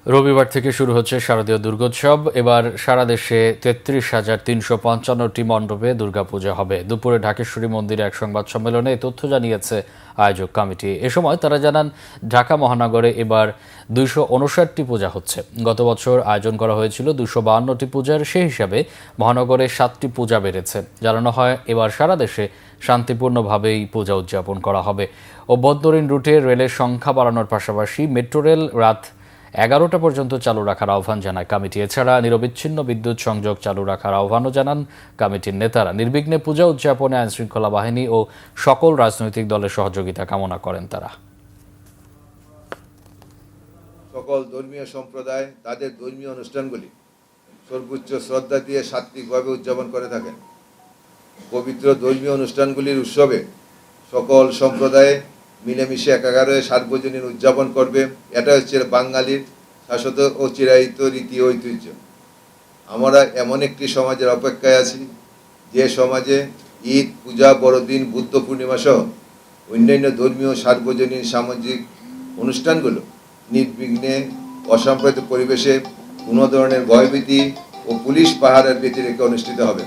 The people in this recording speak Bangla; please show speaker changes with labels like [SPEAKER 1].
[SPEAKER 1] রবিবার থেকে শুরু হচ্ছে শারদীয় দুর্গোৎসব। এবার সারা দেশে ৩৩,৩৫৫টি মণ্ডপে দুর্গাপূজা হবে। দুপুরে ঢাকেশ্বরী মন্দিরে এক সংবাদ সম্মেলনে এই তথ্য জানিয়েছে আয়োজক কমিটি। এ সময় তারা জানান, ঢাকা মহানগরে এবার ২৫৯টি পূজা হচ্ছে। গত বছর আয়োজন করা হয়েছিল ২৫২টি পূজার, সেই হিসাবে মহানগরে 7টি পূজা বেড়েছে। জানানো হয়, এবার সারা দেশে শান্তিপূর্ণভাবেই পূজা উদযাপন করা হবে। অভ্যন্তরীণ রুটে রেলের সংখ্যা বাড়ানোর পাশাপাশি মেট্রো রেল রাত 11টা পর্যন্ত চালু রাখার আহ্বান জানায় কমিটি। এছাড়া নিরবিচ্ছিন্ন বিদ্যুৎ সংযোগ চালু রাখার আহ্বানও জানান কমিটির নেতারা। নির্বিঘ্নে পূজা উদযাপনে আইনশৃঙ্খলা বাহিনী ও সকল রাজনৈতিক দলের সহযোগিতা কামনা করেন তারা।
[SPEAKER 2] সকল ধর্মীয় সম্প্রদায় তাদের ধর্মীয় অনুষ্ঠানগুলি সর্বোচ্চ শ্রদ্ধা দিয়ে সাত্ত্বিকভাবে উদযাপন করে থাকেন। পবিত্র ধর্মীয় অনুষ্ঠানগুলির উৎসবে সকল সম্প্রদায়ে মিলেমিশে একাকার হয়ে সার্বজনীন উদযাপন করবে। এটা হচ্ছে বাঙালির শাশ্বত ও চিরায়িত রীতি ঐতিহ্য। আমরা এমন একটি সমাজের অপেক্ষায় আছি, যে সমাজে ঈদ, পূজা, বড়দিন, বুদ্ধ পূর্ণিমা সহ অন্যান্য ধর্মীয় সার্বজনীন সামাজিক অনুষ্ঠানগুলো নির্বিঘ্নে অসাম্প্রদায়িক পরিবেশে কোনো ধরনের ভয়ভীতি ও পুলিশ পাহারার ব্যতিরেকে অনুষ্ঠিত হবে।